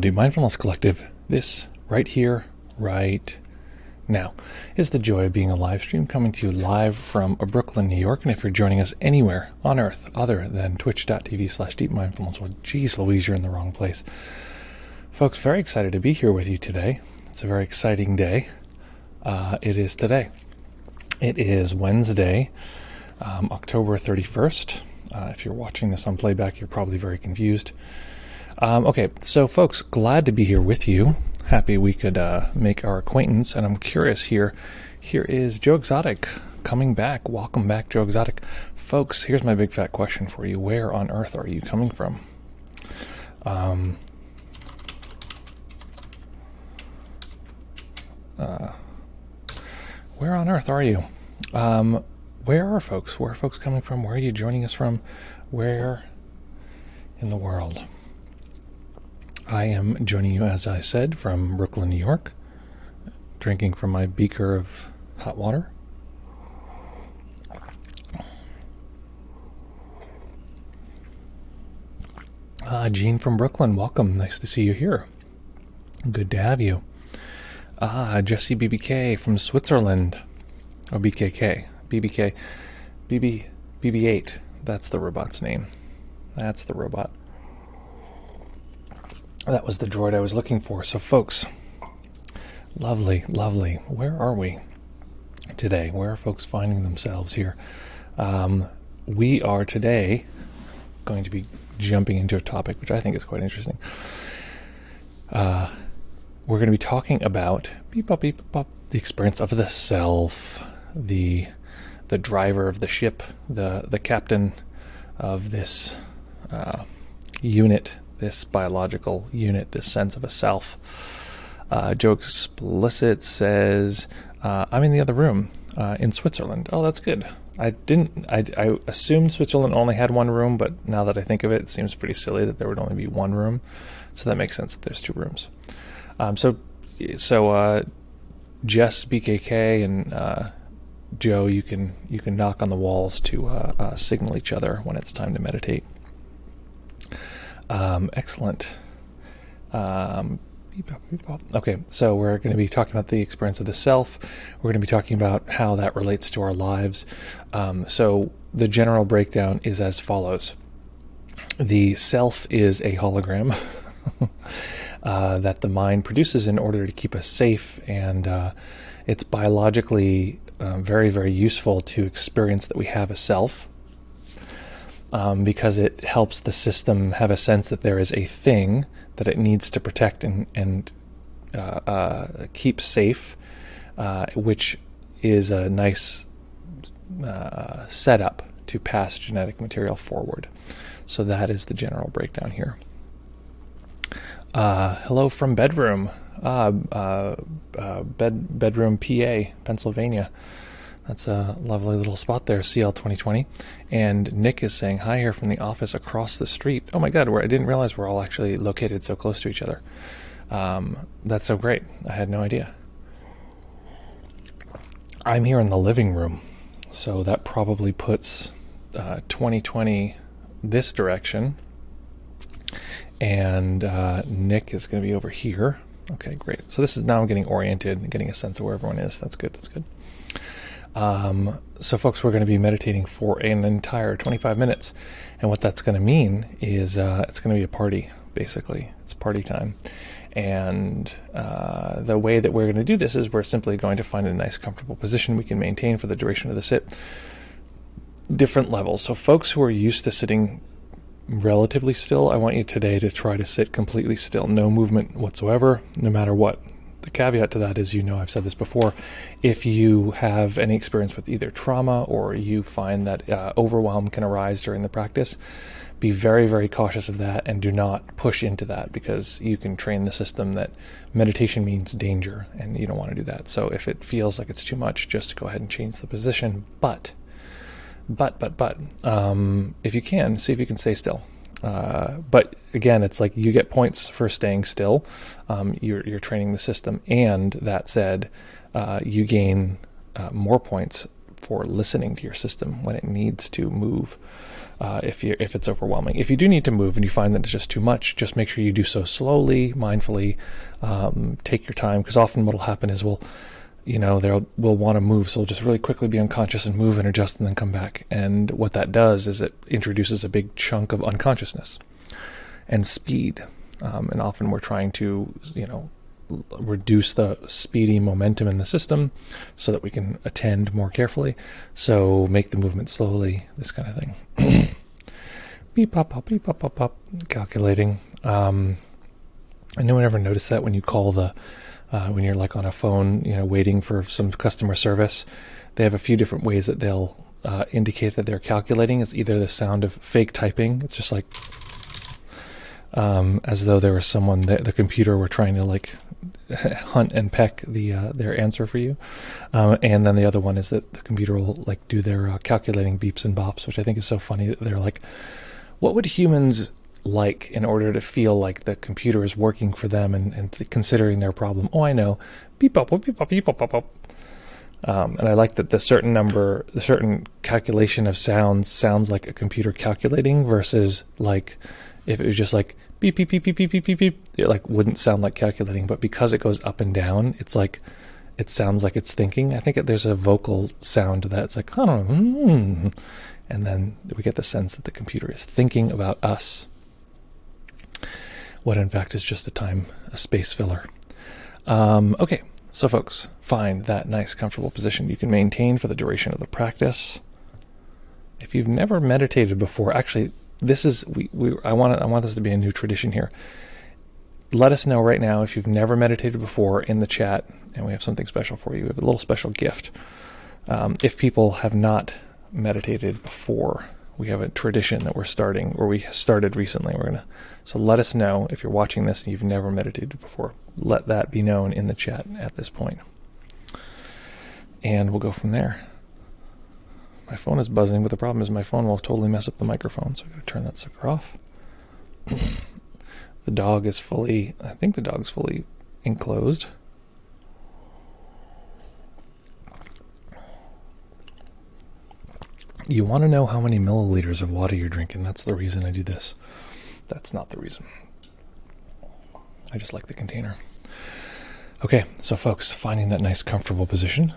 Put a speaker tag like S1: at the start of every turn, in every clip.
S1: Deep Mindfulness Collective. This right here, right now, is the joy of being a live stream coming to you live from Brooklyn, New York. And if you're joining us anywhere on earth other than twitch.tv/deepmindfulness, well, geez Louise, you're in the wrong place. Folks, very excited to be here with you today. It's a very exciting day. It is today. It is Wednesday, October 31st. If you're watching this on playback, you're probably very confused. Okay, so folks, glad to be here with you. Happy we could make our acquaintance, and I'm curious here. Here is Joe Exotic coming back. Welcome back, Joe Exotic. Folks, here's my big fat question for you. Where on earth are you coming from? Where on earth are you? Where are folks? Where are folks coming from? Where are you joining us from? Where in the world? I am joining you, as I said, from Brooklyn, New York, drinking from my beaker of hot water. Jean from Brooklyn, welcome. Nice to see you here. Good to have you. Jesse BBK from Switzerland. Or BKK. BBK. BB8. That's the robot's name. That's the robot. That was the droid I was looking for. So folks, lovely, lovely. Where are we today? Where are folks finding themselves here? We are today going to be jumping into a topic which I think is quite interesting. We're going to be talking about the experience of the self, the driver of the ship, the captain of this unit, this biological unit, this sense of a self. Joe Explicit says, I'm in the other room in Switzerland. Oh, that's good. I assumed Switzerland only had one room, but now that I think of it, it seems pretty silly that there would only be one room. So that makes sense that there's two rooms. So Jess, BKK, and Joe, you can knock on the walls to signal each other when it's time to meditate. Excellent. Okay, so we're going to be talking about the experience of the self. We're going to be talking about how that relates to our lives. So the general breakdown is as follows. The self is a hologram that the mind produces in order to keep us safe, and it's biologically very, very useful to experience that we have a self. Because it helps the system have a sense that there is a thing that it needs to protect and keep safe, which is a nice setup to pass genetic material forward. So that is the general breakdown here. Hello from bedroom, bedroom PA, Pennsylvania. That's a lovely little spot there, CL 2020. And Nick is saying, hi here from the office across the street. Oh my God, I didn't realize we're all actually located so close to each other. That's so great. I had no idea. I'm here in the living room, so that probably puts 2020 this direction. And Nick is going to be over here. Okay, great. So this is now I'm getting oriented and getting a sense of where everyone is. That's good, that's good. So folks, we're going to be meditating for an entire 25 minutes. And what that's going to mean is it's going to be a party, basically. It's party time. And the way that we're going to do this is we're simply going to find a nice, comfortable position we can maintain for the duration of the sit. Different levels. So folks who are used to sitting relatively still, I want you today to try to sit completely still. No movement whatsoever, no matter what. The caveat to that is, I've said this before, if you have any experience with either trauma or you find that overwhelm can arise during the practice, be very, very cautious of that and do not push into that, because you can train the system that meditation means danger and you don't want to do that. So if it feels like it's too much, just go ahead and change the position. But, if you can, see if you can stay still. But again, it's like you get points for staying still. You're training the system, and that said, you gain more points for listening to your system when it needs to move. If it's overwhelming. If you do need to move and you find that it's just too much, just make sure you do so slowly, mindfully. Take your time, because often what will happen is we'll want to move, so we'll just really quickly be unconscious and move and adjust and then come back. And what that does is it introduces a big chunk of unconsciousness and speed. And often we're trying to, reduce the speedy momentum in the system so that we can attend more carefully. So make the movement slowly, this kind of thing. Beep, pop, pop, beep, pop, pop, pop, calculating. Anyone ever notice that when you call when you're like on a phone, waiting for some customer service, they have a few different ways that they'll indicate that they're calculating. It's either the sound of fake typing. It's just like, as though there was someone, the computer were trying to like hunt and peck their answer for you. And then the other one is that the computer will like do their calculating beeps and bops, which I think is so funny that they're like, what would humans like in order to feel like the computer is working for them and considering their problem? Oh, I know. Beep, bop, beep, bop, beep, bop, bop. And I like that the certain calculation of sounds like a computer calculating, versus like if it was just like beep, beep, beep, beep, beep, beep, beep, beep, it like wouldn't sound like calculating. But because it goes up and down, it's like, it sounds like it's thinking. I think there's a vocal sound to that. It's like, I don't know. And then we get the sense that the computer is thinking about us, what in fact is just a space filler. Okay, so folks, find that nice comfortable position you can maintain for the duration of the practice. If you've never meditated before, actually, this is I want this to be a new tradition here. Let us know right now if you've never meditated before in the chat, and we have something special for you. We have a little special gift. If people have not meditated before, we have a tradition that we're starting, or we started recently. So let us know if you're watching this and you've never meditated before. Let that be known in the chat at this point. And we'll go from there. My phone is buzzing, but the problem is my phone will totally mess up the microphone, so I'm going to turn that sucker off. The dog is fully enclosed. You want to know how many milliliters of water you're drinking. That's the reason I do this. That's not the reason. I just like the container. Okay, so folks, finding that nice comfortable position.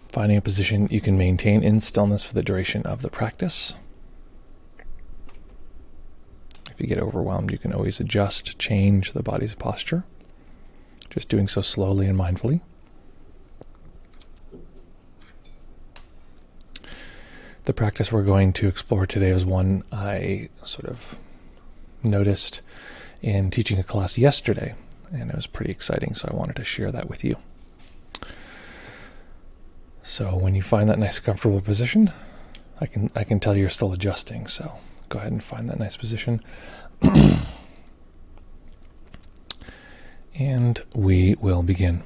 S1: Finding a position you can maintain in stillness for the duration of the practice. If you get overwhelmed, you can always adjust, change the body's posture. Just doing so slowly and mindfully. The practice we're going to explore today is one I sort of noticed in teaching a class yesterday, and it was pretty exciting, so I wanted to share that with you. So when you find that nice comfortable position, I can tell you're still adjusting, so go ahead and find that nice position. And we will begin.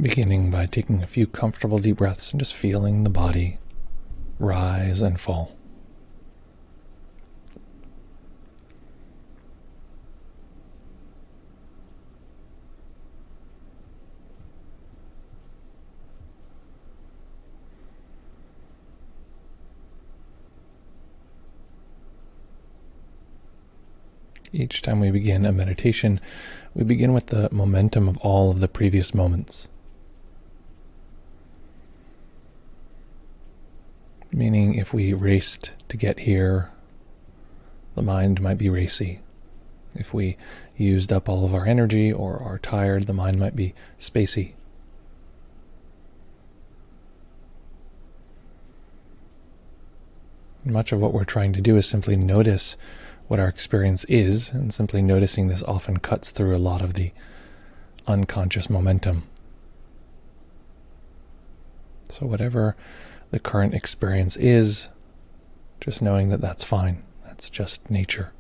S1: Beginning by taking a few comfortable deep breaths and just feeling the body rise and fall. Each time we begin a meditation, we begin with the momentum of all of the previous moments. Meaning if we raced to get here, the mind might be racy. If we used up all of our energy or are tired, the mind might be spacey. Much of what we're trying to do is simply notice what our experience is, and simply noticing this often cuts through a lot of the unconscious momentum. So whatever the current experience is, just knowing that that's fine. That's just nature.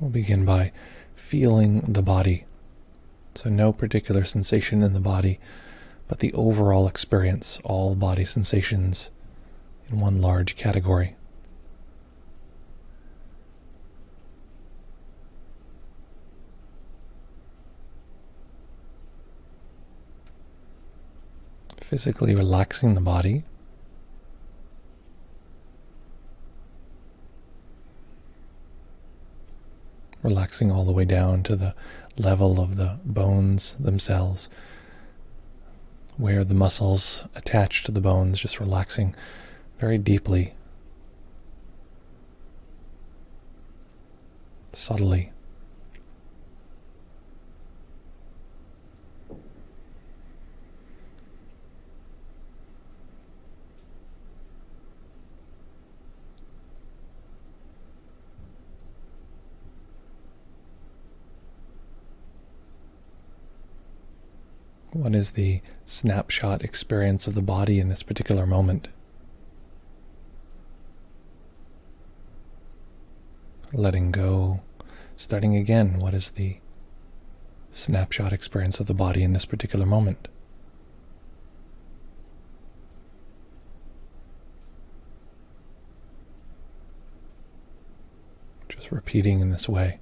S1: We'll begin by feeling the body. So no particular sensation in the body, but the overall experience, all body sensations in one large category. Physically relaxing the body. Relaxing all the way down to the level of the bones themselves, where the muscles attach to the bones, just relaxing very deeply, subtly. What is the snapshot experience of the body in this particular moment? Letting go, starting again. What is the snapshot experience of the body in this particular moment? Just repeating in this way.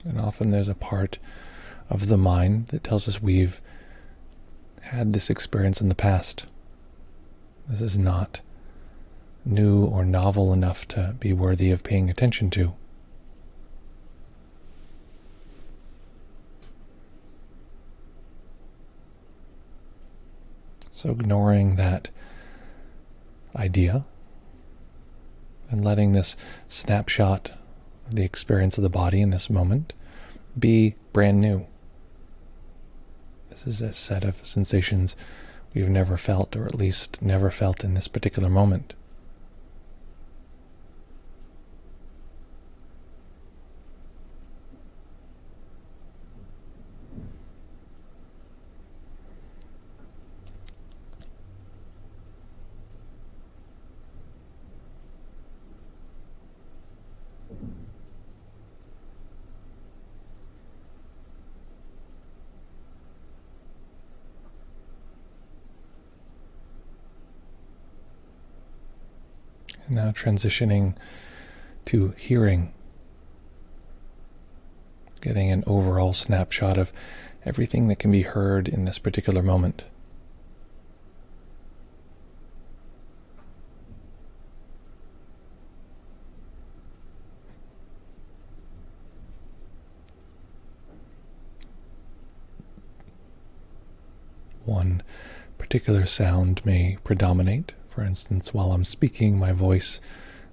S1: And often there's a part of the mind that tells us we've had this experience in the past. This is not new or novel enough to be worthy of paying attention to. So ignoring that idea and letting this snapshot of the experience of the body in this moment be brand new. This is a set of sensations we've never felt, or at least never felt in this particular moment. And now transitioning to hearing, getting an overall snapshot of everything that can be heard in this particular moment. One particular sound may predominate. For instance, while I'm speaking, my voice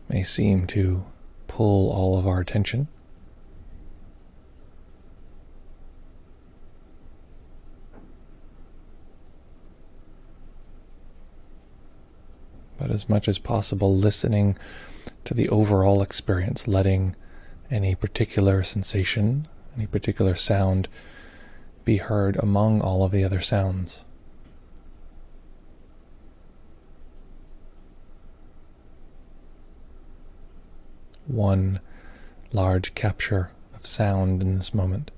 S1: may seem to pull all of our attention. But as much as possible, listening to the overall experience, letting any particular sensation, any particular sound be heard among all of the other sounds. One large capture of sound in this moment.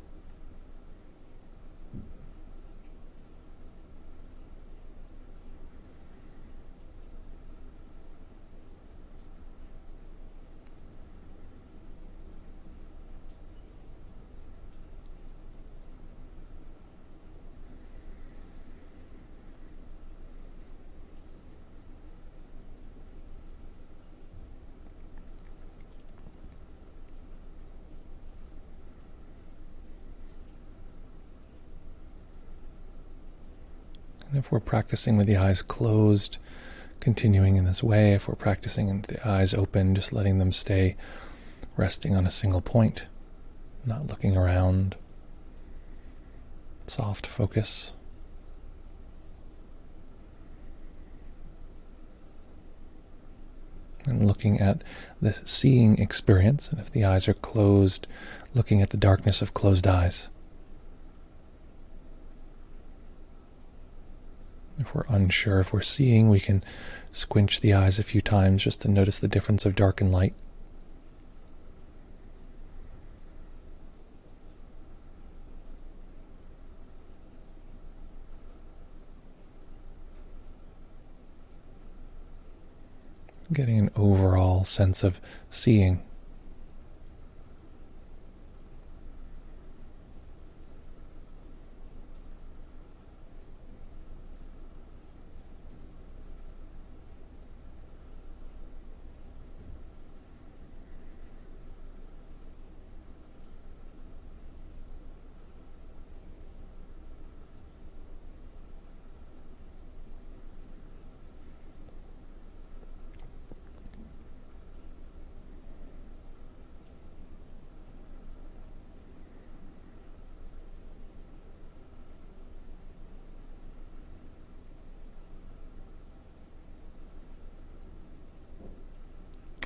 S1: If we're practicing with the eyes closed, continuing in this way. If we're practicing with the eyes open, just letting them stay resting on a single point, not looking around. Soft focus. And looking at the seeing experience, and if the eyes are closed, looking at the darkness of closed eyes. If we're unsure if we're seeing, we can squinch the eyes a few times just to notice the difference of dark and light. Getting an overall sense of seeing.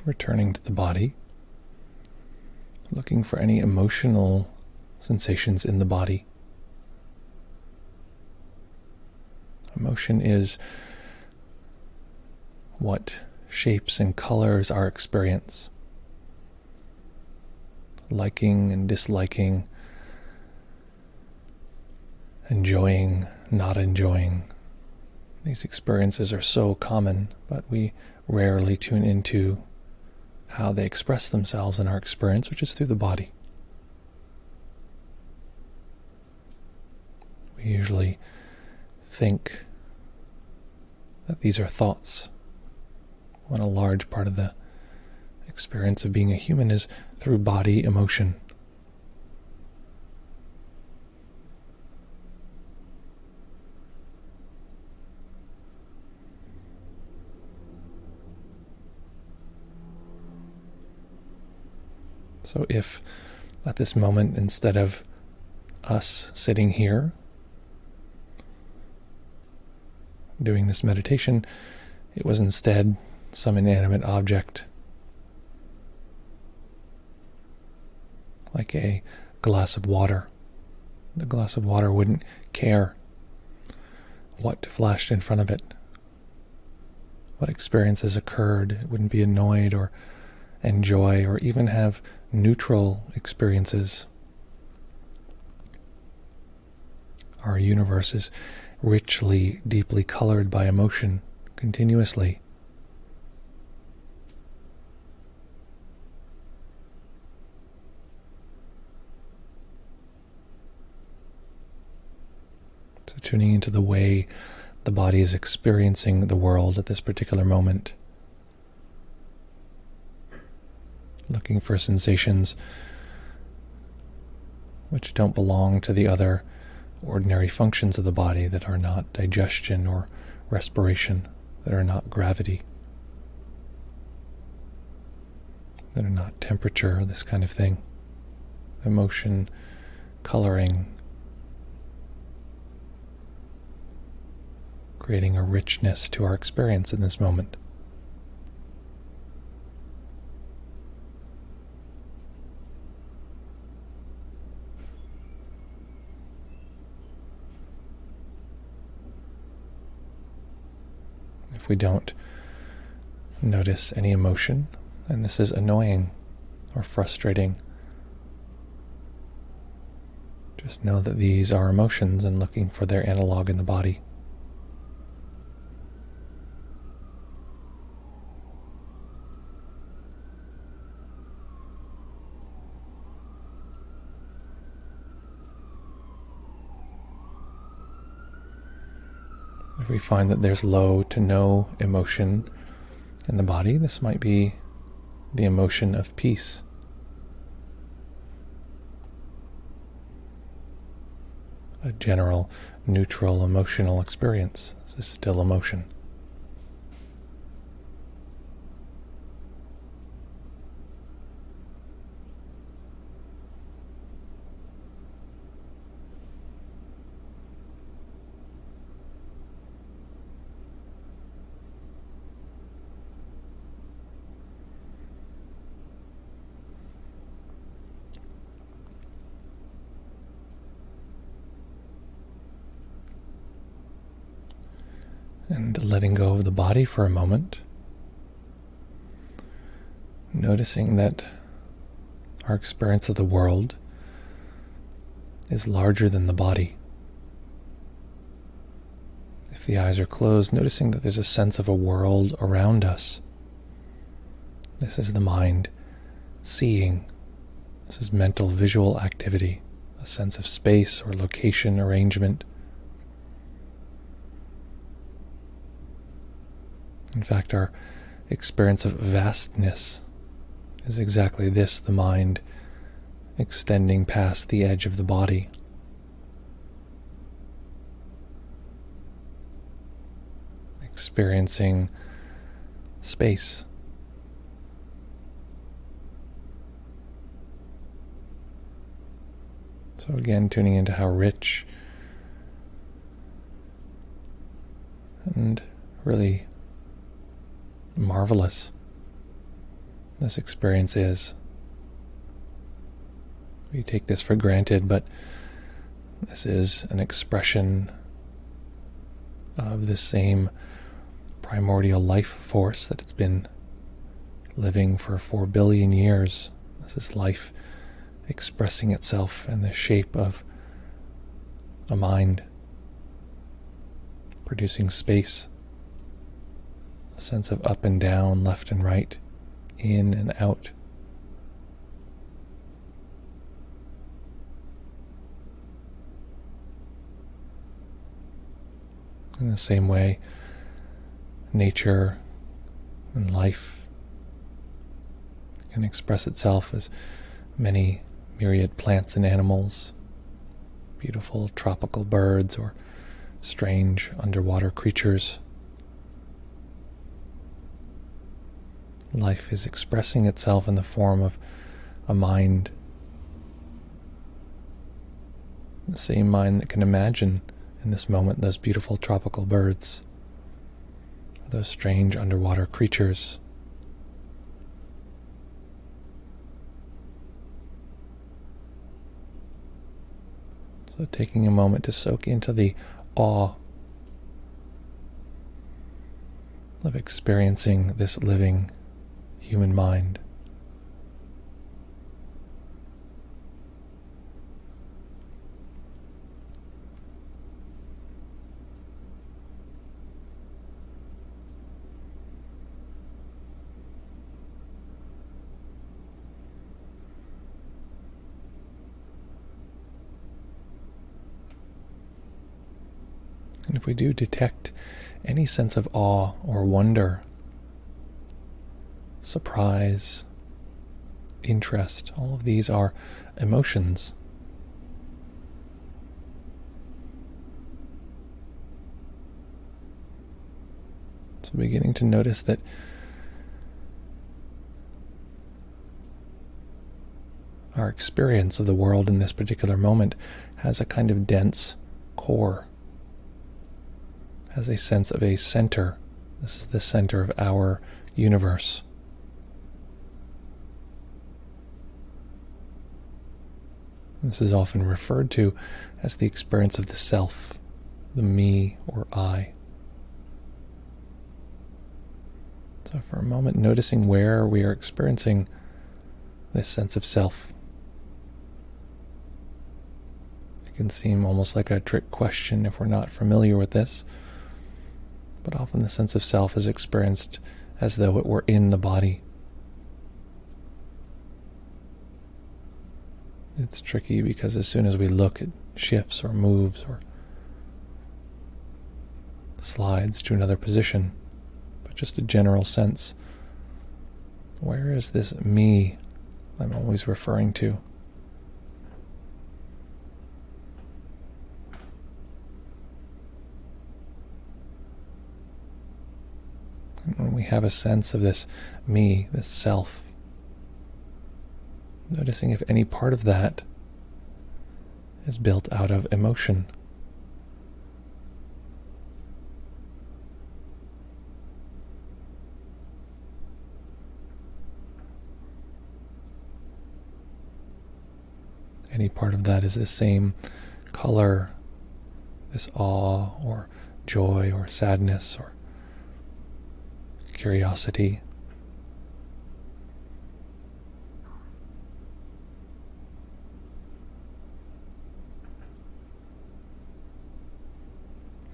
S1: Returning to the body, looking for any emotional sensations in the body. Emotion is what shapes and colors our experience. Liking and disliking, enjoying, not enjoying. These experiences are so common, but we rarely tune into how they express themselves in our experience, which is through the body. We usually think that these are thoughts, when a large part of the experience of being a human is through body emotion. So if at this moment, instead of us sitting here doing this meditation, it was instead some inanimate object, like a glass of water. The glass of water wouldn't care what flashed in front of it, what experiences occurred. It wouldn't be annoyed or enjoy or even have neutral experiences. Our universe is richly, deeply colored by emotion continuously. So tuning into the way the body is experiencing the world at this particular moment. Looking for sensations which don't belong to the other ordinary functions of the body, that are not digestion or respiration, that are not gravity, that are not temperature, this kind of thing. Emotion, coloring, creating a richness to our experience in this moment. If we don't notice any emotion, and this is annoying or frustrating, just know that these are emotions and looking for their analog in the body. If we find that there's low to no emotion in the body, this might be the emotion of peace. a general neutral emotional experience. This is still emotion. And letting go of the body for a moment, noticing that our experience of the world is larger than the body. If the eyes are closed, noticing that there's a sense of a world around us. This is the mind seeing. This is mental visual activity, a sense of space or location arrangement. In fact, our experience of vastness is exactly this, the mind extending past the edge of the body. Experiencing space. So again, tuning into how rich and really marvelous this experience is. We take this for granted, but this is an expression of the same primordial life force that it's been living for 4 billion years. This is life expressing itself in the shape of a mind, producing space, a sense of up and down, left and right, in and out. In the same way, nature and life can express itself as many myriad plants and animals, beautiful tropical birds or strange underwater creatures. Life is expressing itself in the form of a mind, the same mind that can imagine in this moment those beautiful tropical birds, those strange underwater creatures. So taking a moment to soak into the awe of experiencing this living human mind. And if we do detect any sense of awe or wonder, surprise, interest, all of these are emotions. So beginning to notice that our experience of the world in this particular moment has a kind of dense core, has a sense of a center. This is the center of our universe. This is often referred to as the experience of the self, the me or I. So for a moment, noticing where we are experiencing this sense of self. It can seem almost like a trick question if we're not familiar with this, but often the sense of self is experienced as though it were in the body. It's tricky because as soon as we look, it shifts or moves or slides to another position. But just a general sense, where is this me I'm always referring to? And when we have a sense of this me, this self, noticing if any part of that is built out of emotion. Any part of that is the same color, this awe or joy or sadness or curiosity.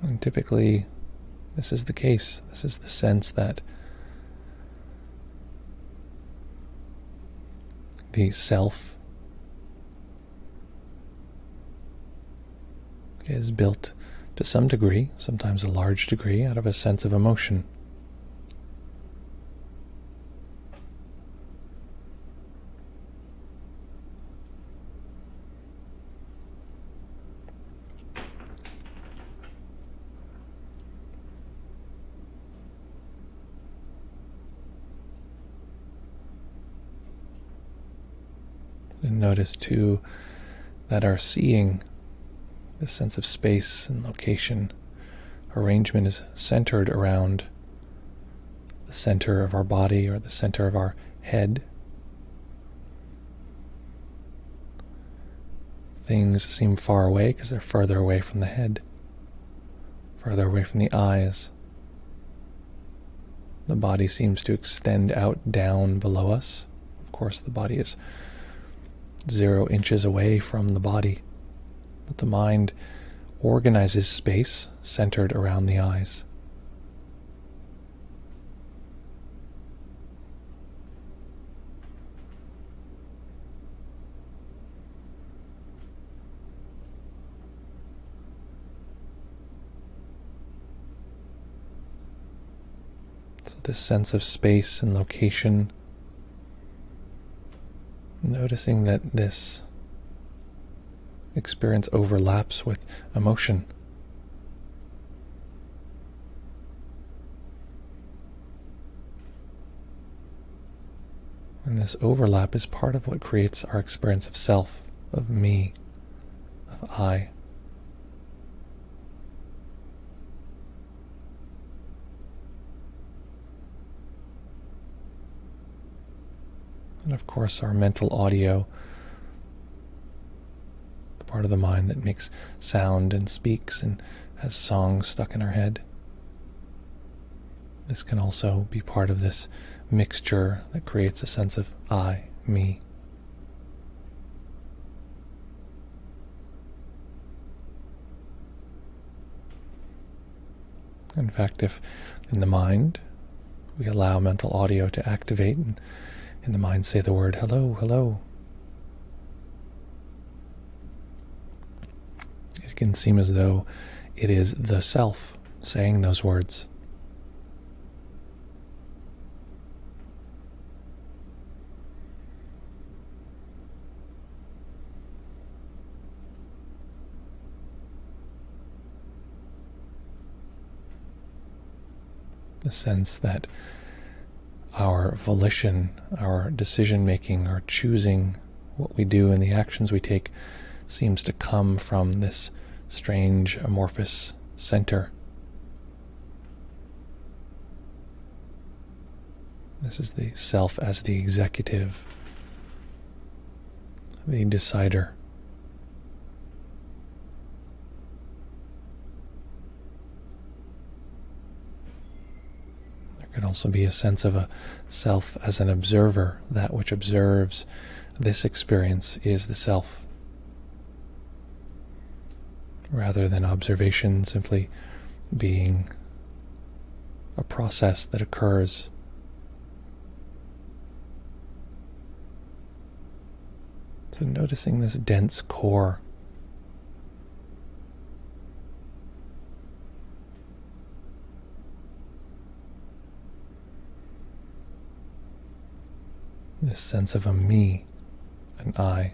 S1: And typically, this is the case. This is the sense that the self is built to some degree, sometimes a large degree, out of a sense of emotion. And notice too that our seeing, the sense of space and location, arrangement is centered around the center of our body or the center of our head. Things seem far away because they're further away from the head, further away from the eyes. The body seems to extend out down below us. Of course, the body is 0 inches away from the body, but the mind organizes space centered around the eyes. So this sense of space and location, noticing that this experience overlaps with emotion. And this overlap is part of what creates our experience of self, of me, of I. And of course, our mental audio, the part of the mind that makes sound and speaks and has songs stuck in our head. This can also be part of this mixture that creates a sense of I, me. In fact, if in the mind we allow mental audio to activate and in the mind say the word hello, hello, it can seem as though it is the self saying those words. The sense that our volition, our decision-making, our choosing, what we do and the actions we take seems to come from this strange amorphous center. This is the self as the executive, the decider. There can also be a sense of a self as an observer. That which observes this experience is the self, rather than observation simply being a process that occurs. So noticing this dense core, this sense of a me, an I.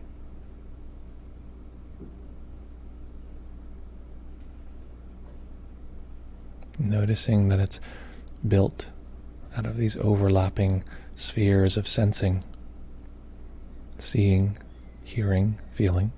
S1: Noticing that it's built out of these overlapping spheres of sensing, seeing, hearing, feeling.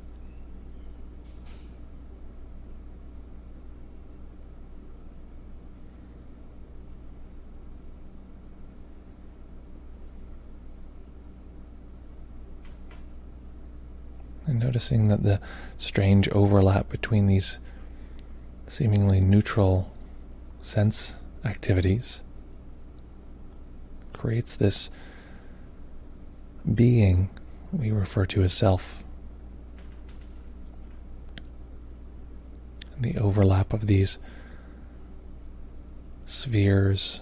S1: And noticing that the strange overlap between these seemingly neutral sense activities creates this being we refer to as self. And the overlap of these spheres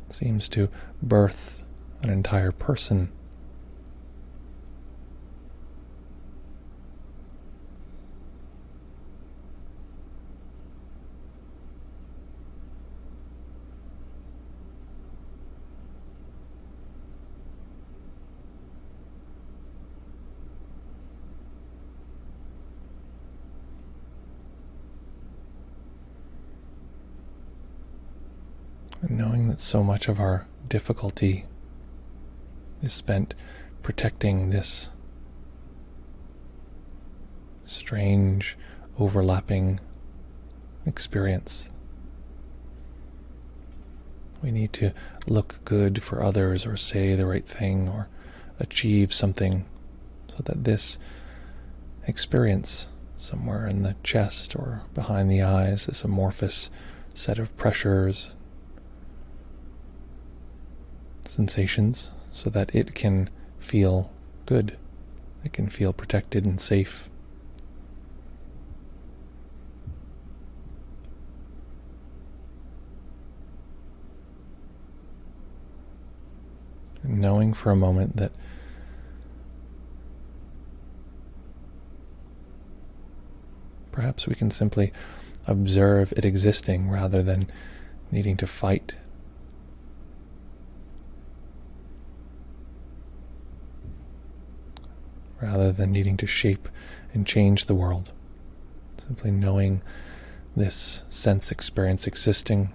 S1: seems to birth an entire person. And knowing that so much of our difficulty is spent protecting this strange, overlapping experience. We need to look good for others, or say the right thing, or achieve something, so that this experience somewhere in the chest or behind the eyes, this amorphous set of pressures, sensations, so that it can feel good, it can feel protected and safe. And knowing for a moment that perhaps we can simply observe it existing rather than needing to fight. Rather than needing to shape and change the world. Simply knowing this sense experience existing.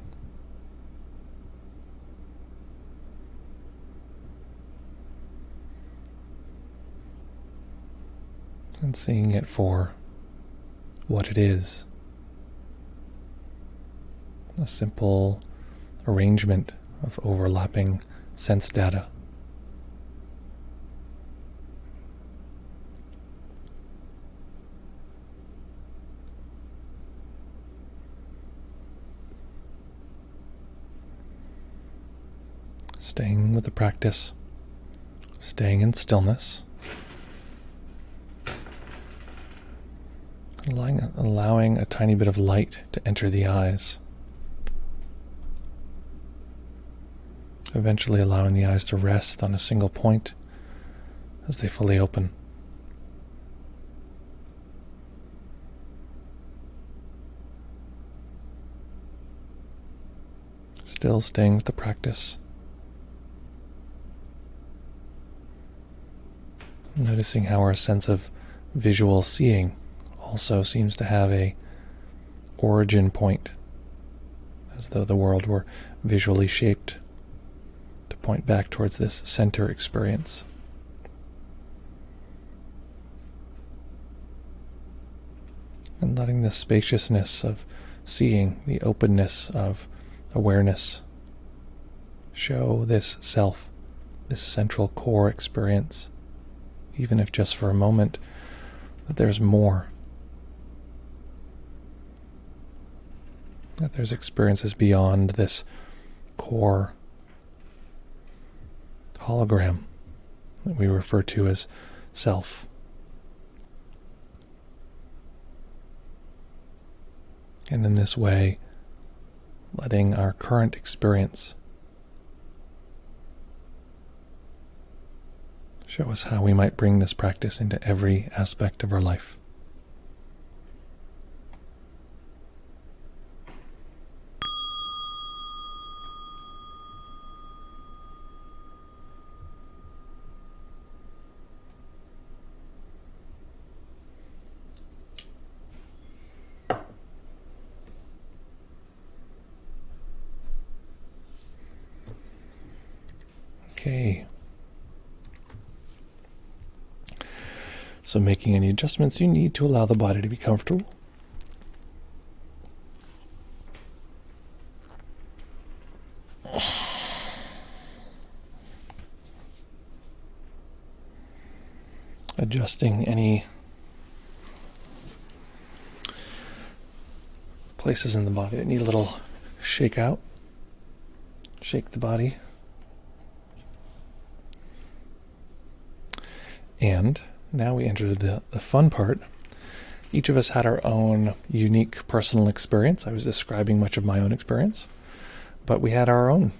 S1: And seeing it for what it is. A simple arrangement of overlapping sense data. Staying with the practice, staying in stillness, allowing a tiny bit of light to enter the eyes, eventually allowing the eyes to rest on a single point as they fully open. Still staying with the practice. Noticing how our sense of visual seeing also seems to have a origin point, as though the world were visually shaped to point back towards this center experience. And letting the spaciousness of seeing, the openness of awareness, show this self, this central core experience, even if just for a moment, that there's more. That there's experiences beyond this core hologram that we refer to as self. And in this way, letting our current experience show us how we might bring this practice into every aspect of our life. Okay. So making any adjustments you need to allow the body to be comfortable. Adjusting any places in the body that need a little shake out. Shake the body. And now we enter the fun part. Each of us had our own unique personal experience. I was describing much of my own experience, but we had our own.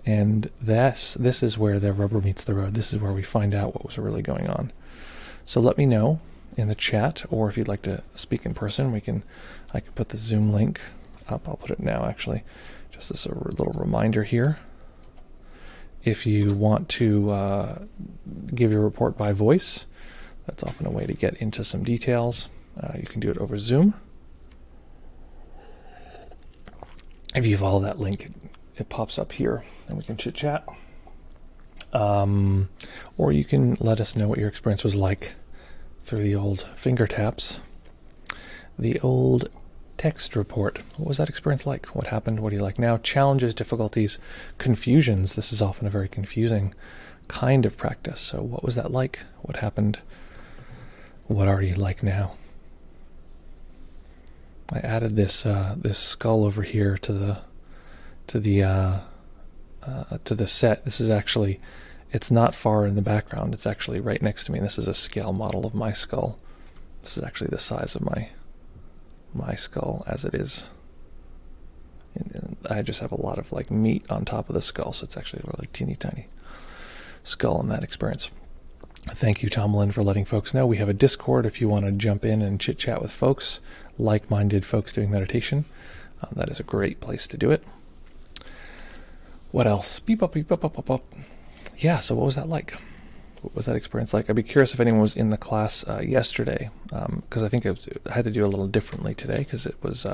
S1: And this is where the rubber meets the road. This is where we find out what was really going on. So let me know in the chat, or if you'd like to speak in person, I can put the Zoom link up. I'll put it now, actually, just as a little reminder here. If you want to give your report by voice, that's often a way to get into some details. You can do it over Zoom. If you follow that link, it pops up here, and we can chit-chat. Or you can let us know what your experience was like through the old finger taps. The old text report. What was that experience like? What happened? What do you like now? Challenges, difficulties, confusions. This is often a very confusing kind of practice. So what was that like? What happened? What are you like now? I added this this skull over here to the set. This is actually, it's not far in the background. It's actually right next to me. This is a scale model of my skull. This is actually the size of my skull as it is. And I just have a lot of like meat on top of the skull, so it's actually a really teeny tiny skull in that experience. Thank you, Tom Lynn, for letting folks know. We have a Discord if you want to jump in and chit chat with folks, like-minded folks doing meditation. That is a great place to do it. What else? Beep up, beep up, up, up, up. Yeah, so what was that like? What was that experience like? I'd be curious if anyone was in the class yesterday, because I think I had to do a little differently today, because it was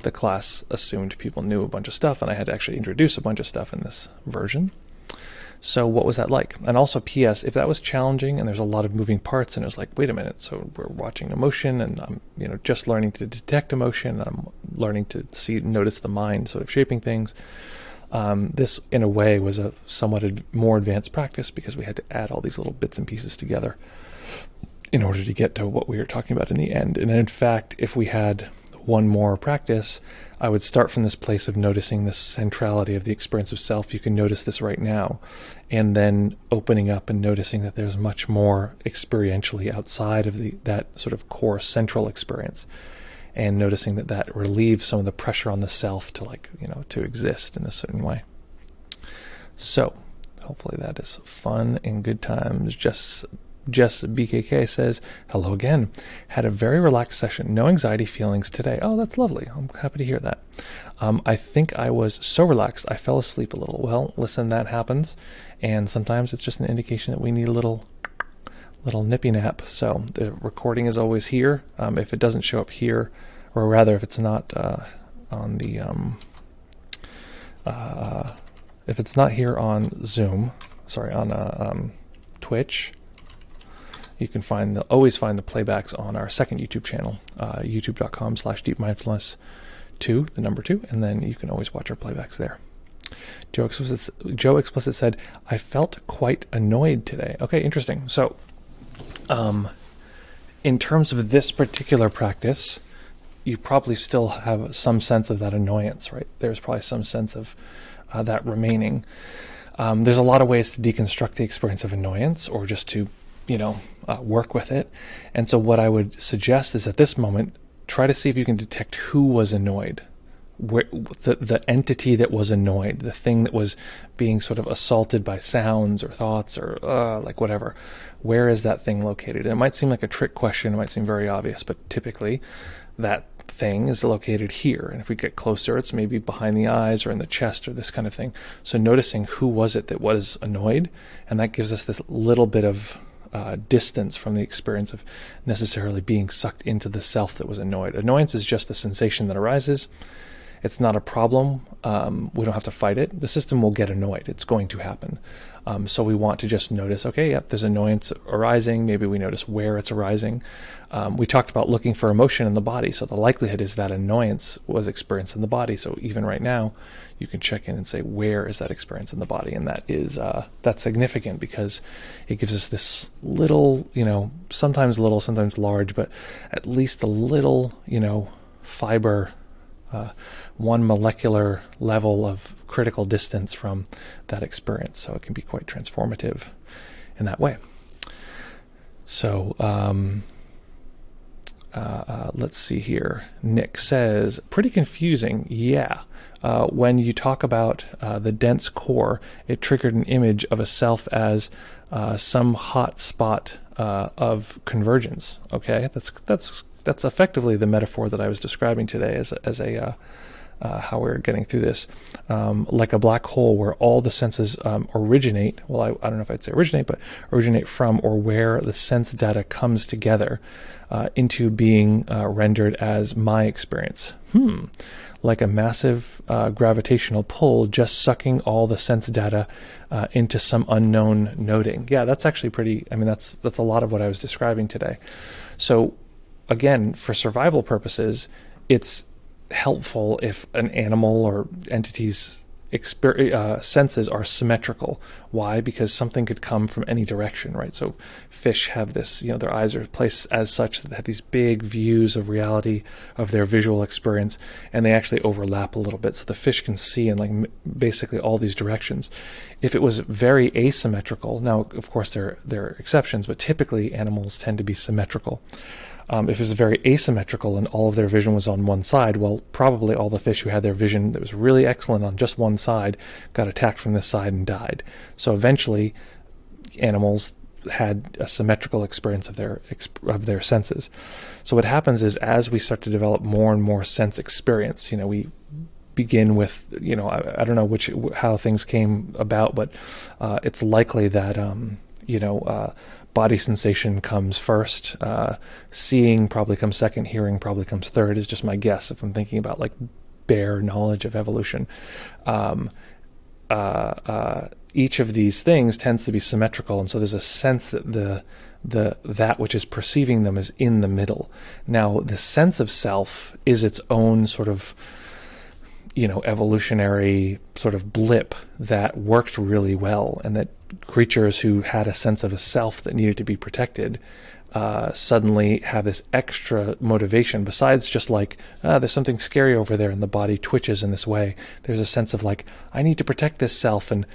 S1: the class assumed people knew a bunch of stuff, and I had to actually introduce a bunch of stuff in this version. So what was that like? And also, P.S., if that was challenging and there's a lot of moving parts, and it's like, wait a minute, so we're watching emotion, and I'm just learning to detect emotion, and I'm learning to notice the mind sort of shaping things. This, in a way, was a somewhat more advanced practice, because we had to add all these little bits and pieces together in order to get to what we were talking about in the end. And in fact, if we had one more practice, I would start from this place of noticing the centrality of the experience of self. You can notice this right now, and then opening up and noticing that there's much more experientially outside of that sort of core central experience, and noticing that relieves some of the pressure on the self to to exist in a certain way. So hopefully that is fun and good times. Jess BKK says, hello again. Had a very relaxed session. No anxiety feelings today. Oh, that's lovely. I'm happy to hear that. I think I was so relaxed I fell asleep a little. Well, listen, that happens. And sometimes it's just an indication that we need a little nippy nap. So the recording is always here. If it doesn't show up here, or rather if it's not on the if it's not here on Zoom, on Twitch, you can always find the playbacks on our second YouTube channel, youtube.com/deepmindfulness2, the number 2, and then you can always watch our playbacks there. Joe Explicit said, I felt quite annoyed today. Okay, interesting. So in terms of this particular practice, you probably still have some sense of that annoyance, right? There's probably some sense of that remaining. There's a lot of ways to deconstruct the experience of annoyance, or just to work with it. And so what I would suggest is, at this moment, try to see if you can detect who was annoyed, the entity that was annoyed, the thing that was being sort of assaulted by sounds or thoughts or like whatever. Where is that thing located? And it might seem like a trick question, it might seem very obvious, but typically that thing is located here. And if we get closer, it's maybe behind the eyes or in the chest or this kind of thing. So noticing who was it that was annoyed, and that gives us this little bit of distance from the experience of necessarily being sucked into the self that was annoyed. Annoyance is just the sensation that arises, It's not a problem. We don't have to fight it. The system will get annoyed. It's going to happen. So we want to just notice, okay, yep, there's annoyance arising. Maybe we notice where it's arising. We talked about looking for emotion in the body. So the likelihood is that annoyance was experienced in the body. So even right now, you can check in and say, where is that experience in the body? And that is, that's significant because it gives us this little, sometimes little, sometimes large, but at least a little, fiber, one molecular level of critical distance from that experience. So it can be quite transformative in that way. So let's see here. Nick says, pretty confusing. Yeah. When you talk about the dense core, it triggered an image of a self as some hot spot of convergence. Okay, that's effectively the metaphor that I was describing today as a how we're getting through this, like a black hole where all the senses originate. Well, I don't know if I'd say originate, but originate from, or where the sense data comes together into being rendered as my experience. Like a massive gravitational pull just sucking all the sense data into some unknown noding. Yeah, that's actually pretty, that's a lot of what I was describing today. So again, for survival purposes, it's helpful if an animal or entity's senses are symmetrical. Why? Because something could come from any direction, right? So fish have this, their eyes are placed as such that they have these big views of reality, of their visual experience, and they actually overlap a little bit. So the fish can see in basically all these directions. If it was very asymmetrical, now of course there are exceptions, but typically animals tend to be symmetrical. If it was very asymmetrical and all of their vision was on one side, well, probably all the fish who had their vision that was really excellent on just one side got attacked from this side and died. So eventually, animals had a symmetrical experience of their senses. So what happens is, as we start to develop more and more sense experience, we begin with, I don't know how things came about, but it's likely that body sensation comes first, seeing probably comes second, hearing probably comes third, is just my guess if I'm thinking about bare knowledge of evolution. Each of these things tends to be symmetrical, and so there's a sense that that which is perceiving them is in the middle. Now, the sense of self is its own sort of evolutionary sort of blip that worked really well, and that creatures who had a sense of a self that needed to be protected suddenly have this extra motivation, besides just there's something scary over there and the body twitches in this way. There's a sense of I need to protect this self, and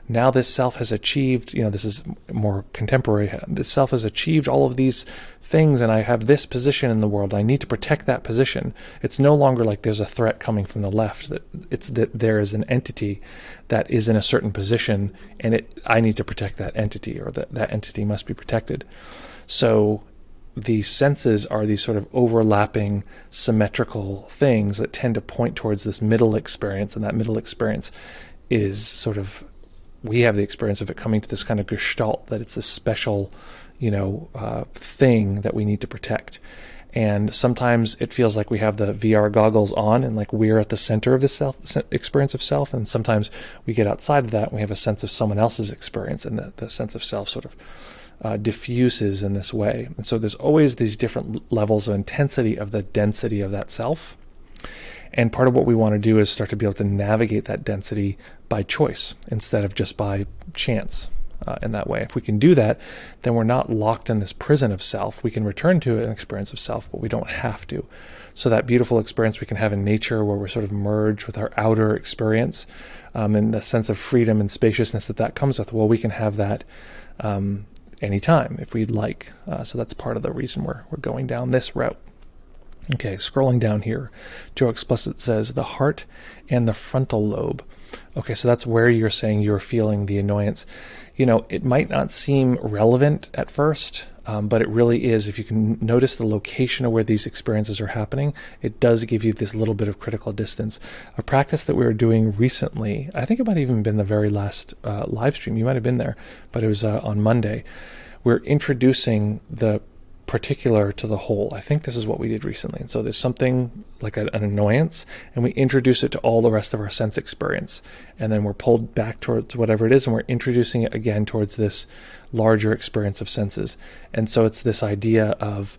S1: now this self has achieved, this is more contemporary, this self has achieved all of these things, and I have this position in the world. I need to protect that position. It's no longer there's a threat coming from the left. It's that there is an entity that is in a certain position, and I need to protect that entity, or that entity must be protected. So the senses are these sort of overlapping symmetrical things that tend to point towards this middle experience, and that middle experience is sort of, we have the experience of it coming to this kind of gestalt, that it's a special thing that we need to protect. And sometimes it feels like we have the VR goggles on and we're at the center of the experience of self, and sometimes we get outside of that and we have a sense of someone else's experience, and the sense of self sort of diffuses in this way. And so there's always these different levels of intensity of the density of that self. And part of what we want to do is start to be able to navigate that density by choice instead of just by chance. In that way, if we can do that, then we're not locked in this prison of self. We can return to an experience of self, but we don't have to. So that beautiful experience we can have in nature, where we're sort of merged with our outer experience, and the sense of freedom and spaciousness that comes with, well, we can have that anytime if we'd like. So that's part of the reason we're going down this route. Okay, scrolling down here, Joe Explicit says the heart and the frontal lobe. Okay, so that's where you're saying you're feeling the annoyance. It might not seem relevant at first, but it really is. If you can notice the location of where these experiences are happening, it does give you this little bit of critical distance. A practice that we were doing recently, I think it might have even been the very last live stream, you might have been there, but it was on Monday. We're introducing the particular to the whole. I think this is what we did recently. And so there's something like an annoyance, and we introduce it to all the rest of our sense experience. And then we're pulled back towards whatever it is, and we're introducing it again towards this larger experience of senses. And so it's this idea of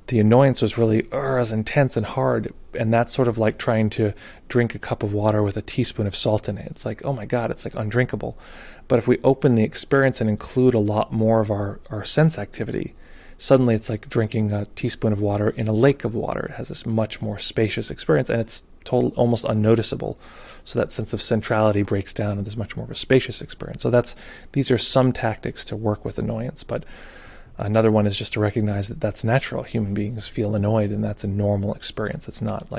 S1: the annoyance was really as intense and hard, and that's sort of like trying to drink a cup of water with a teaspoon of salt in it. It's like, oh my God, it's like undrinkable. But if we open the experience and include a lot more of our sense activity, suddenly it's like drinking a teaspoon of water in a lake of water. It has this much more spacious experience, and it's almost unnoticeable. So that sense of centrality breaks down, and there's much more of a spacious experience. So these are some tactics to work with annoyance, but another one is just to recognize that that's natural. Human beings feel annoyed, and that's a normal experience. It's not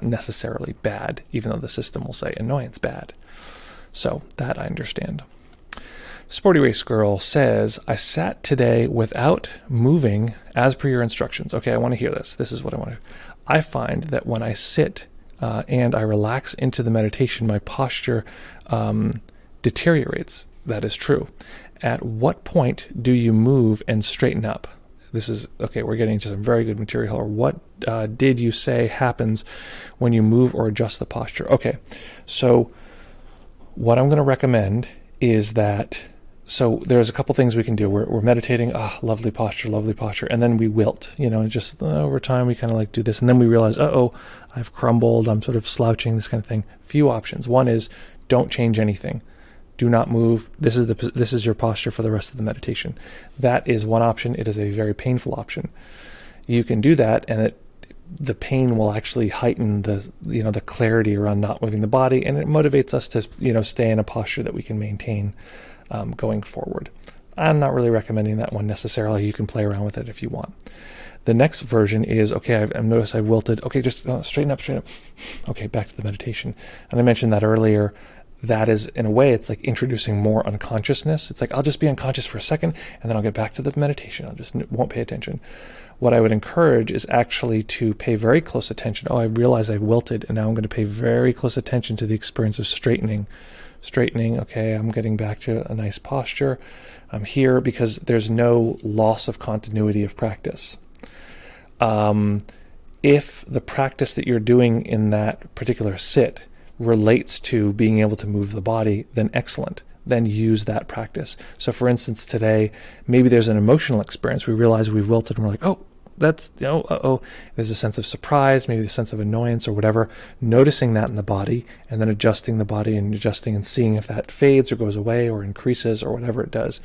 S1: necessarily bad, even though the system will say annoyance bad. So that I understand. Sporty Race Girl says, I sat today without moving as per your instructions. Okay, I want to hear this. This is what I want to. I find that when I sit and I relax into the meditation, my posture deteriorates. That is true. At what point do you move and straighten up? This is, okay, we're getting into some very good material. Or what did you say happens when you move or adjust the posture? Okay, so what I'm going to recommend is that, so there's a couple things we can do. We're meditating, lovely posture, and then we wilt, just over time we kind of like do this, and then we realize, I've crumbled, I'm sort of slouching, this kind of thing. Few options. One is, don't change anything. Do not move. This is your posture for the rest of the meditation. That is one option. It is a very painful option. You can do that, and the pain will actually heighten the clarity around not moving the body, and it motivates us to stay in a posture that we can maintain going forward. I'm not really recommending that one necessarily. You can play around with it if you want. The next version is, okay, I've noticed I've wilted. Okay, just straighten up. Okay, back to the meditation. And I mentioned that earlier. That is, in a way, it's like introducing more unconsciousness. It's like, I'll just be unconscious for a second, and then I'll get back to the meditation. I just won't pay attention. What I would encourage is actually to pay very close attention. I realize I've wilted, and now I'm going to pay very close attention to the experience of straightening. Okay, I'm getting back to a nice posture. I'm here because there's no loss of continuity of practice. If the practice that you're doing in that particular sit relates to being able to move the body, then excellent. Then use that practice. So for instance, today, maybe there's an emotional experience. We realize we've wilted and we're like, there's a sense of surprise, maybe a sense of annoyance or whatever. Noticing that in the body, and then adjusting the body and adjusting and seeing if that fades or goes away or increases or whatever it does.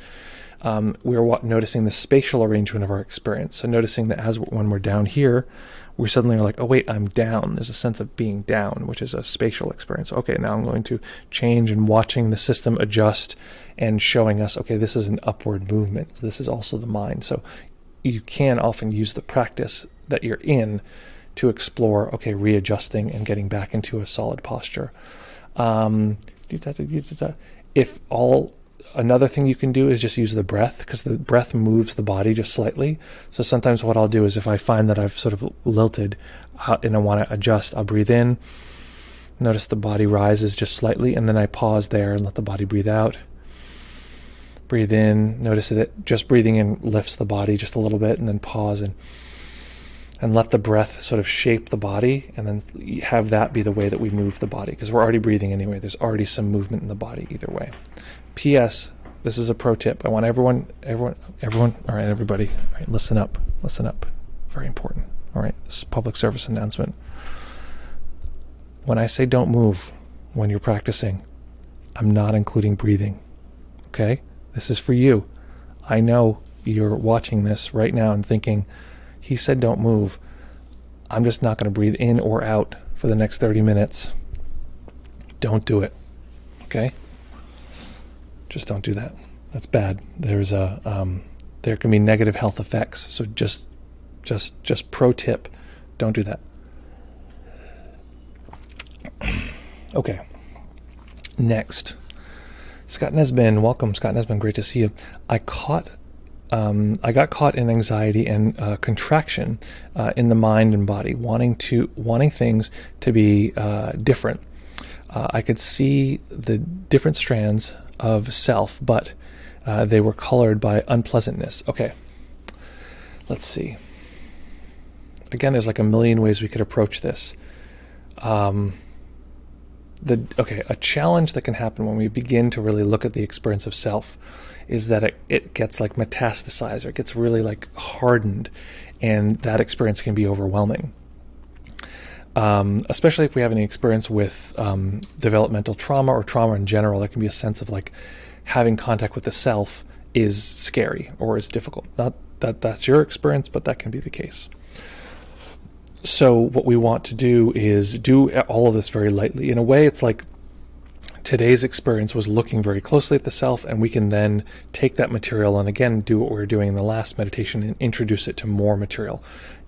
S1: We're noticing the spatial arrangement of our experience. So noticing that when we're down here, we suddenly are like, oh wait, I'm down. There's a sense of being down, which is a spatial experience. Okay, now I'm going to change, and watching the system adjust and showing us, okay, this is an upward movement. So this is also the mind. So you can often use the practice that you're in to explore, okay, readjusting and getting back into a solid posture. Another thing you can do is just use the breath, because the breath moves the body just slightly. So sometimes what I'll do is, if I find that I've sort of lilted and I want to adjust, I'll breathe in, notice the body rises just slightly, and then I pause there and let the body breathe out. Breathe in, notice that just breathing in lifts the body just a little bit, and then pause and let the breath sort of shape the body, and then have that be the way that we move the body, because we're already breathing anyway. There's already some movement in the body either way. P.S. This is a pro tip. I want everyone, all right, everybody, all right, listen up. Very important. All right, this is a public service announcement. When I say don't move when you're practicing, I'm not including breathing, okay? This is for you. I know you're watching this right now and thinking, he said don't move. I'm just not going to breathe in or out for the next 30 minutes. Don't do it, okay? Just don't do that. That's bad. There can be negative health effects. So just pro tip, don't do that. Okay. Next, Scott Nesbin. Welcome, Scott Nesbin. Great to see you. I got caught in anxiety and contraction in the mind and body, wanting things to be different. I could see the different strands of self, but they were colored by unpleasantness. Okay, let's see. Again, there's like a million ways we could approach this. A challenge that can happen when we begin to really look at the experience of self is that it gets like metastasized, or it gets really like hardened, and that experience can be overwhelming. Especially if we have any experience with developmental trauma or trauma in general, there can be a sense of like having contact with the self is scary or is difficult. Not that that's your experience, but that can be the case. So what we want to do is do all of this very lightly. In a way, it's like today's experience was looking very closely at the self, and we can then take that material and again do what we were doing in the last meditation and introduce it to more material.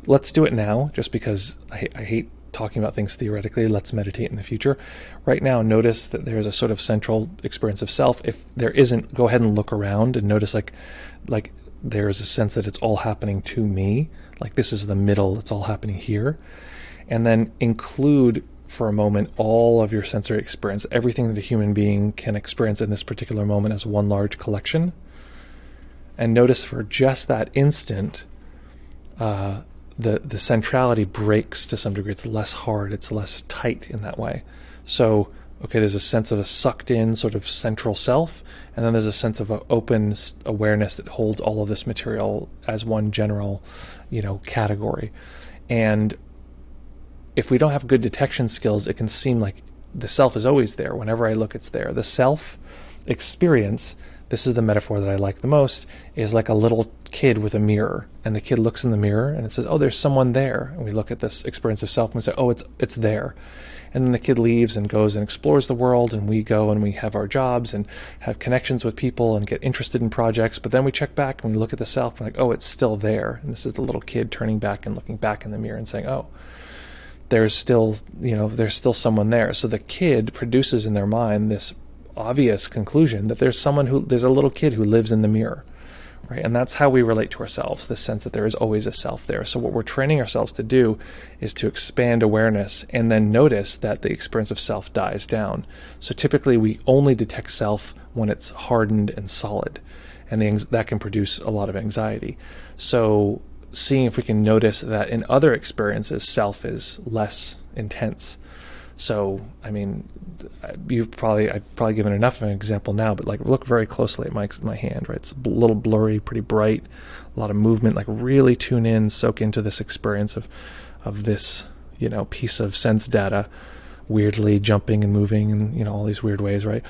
S1: Let's do it now, just because I hate talking about things theoretically. Let's meditate in the future. Right now, notice that there's a sort of central experience of self. If there isn't, go ahead and look around and notice like there's a sense that it's all happening to me. Like this is the middle, it's all happening here. And then include for a moment all of your sensory experience, everything that a human being can experience in this particular moment as one large collection. And notice for just that instant, the centrality breaks to some degree. It's less hard, it's less tight in that way. So, okay, there's a sense of a sucked in sort of central self, and then there's a sense of an open awareness that holds all of this material as one general, category. And if we don't have good detection skills, it can seem like the self is always there. Whenever I look, it's there. The self experience, this is the metaphor that I like the most, is like a little kid with a mirror, and the kid looks in the mirror and it says, oh, there's someone there. And we look at this experience of self and we say, oh, it's there. And then the kid leaves and goes and explores the world, and we go and we have our jobs and have connections with people and get interested in projects. But then we check back and we look at the self and we're like, oh, it's still there. And this is the little kid turning back and looking back in the mirror and saying, oh, there's still someone there. So the kid produces in their mind this obvious conclusion that there's a little kid who lives in the mirror, right? And that's how we relate to ourselves, the sense that there is always a self there. So what we're training ourselves to do is to expand awareness and then notice that the experience of self dies down. So typically we only detect self when it's hardened and solid, and that can produce a lot of anxiety. So seeing if we can notice that in other experiences, self is less intense. So, I mean, I've probably given enough of an example now, but like look very closely at my hand, right? It's a little blurry, pretty bright, a lot of movement. Like really tune in, soak into this experience of this, piece of sense data, weirdly jumping and moving, and all these weird ways, right?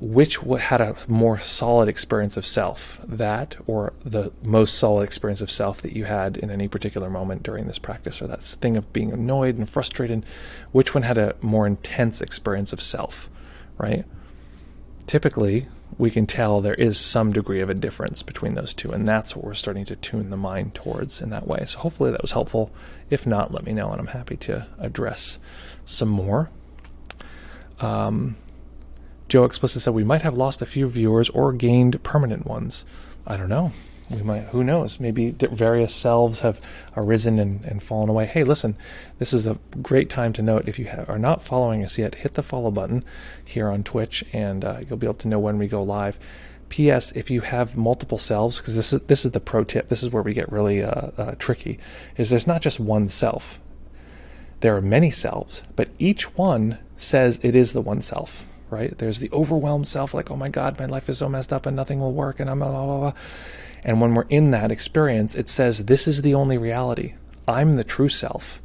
S1: Which had a more solid experience of self, that or the most solid experience of self that you had in any particular moment during this practice, or that thing of being annoyed and frustrated? Which one had a more intense experience of self, right? Typically, we can tell there is some degree of a difference between those two, and that's what we're starting to tune the mind towards in that way. So hopefully that was helpful. If not, let me know, and I'm happy to address some more. Joe Explicit said we might have lost a few viewers or gained permanent ones. I don't know. We might. Who knows? Maybe various selves have arisen and fallen away. Hey, listen, this is a great time to note. If you are not following us yet, hit the follow button here on Twitch, and you'll be able to know when we go live. P.S. If you have multiple selves, because this is the pro tip. This is where we get really tricky. Is there's not just one self. There are many selves, but each one says it is the one self. Right? There's the overwhelmed self, like, oh my God, my life is so messed up and nothing will work and I'm blah, blah, blah. And when we're in that experience, it says, this is the only reality. I'm the true self.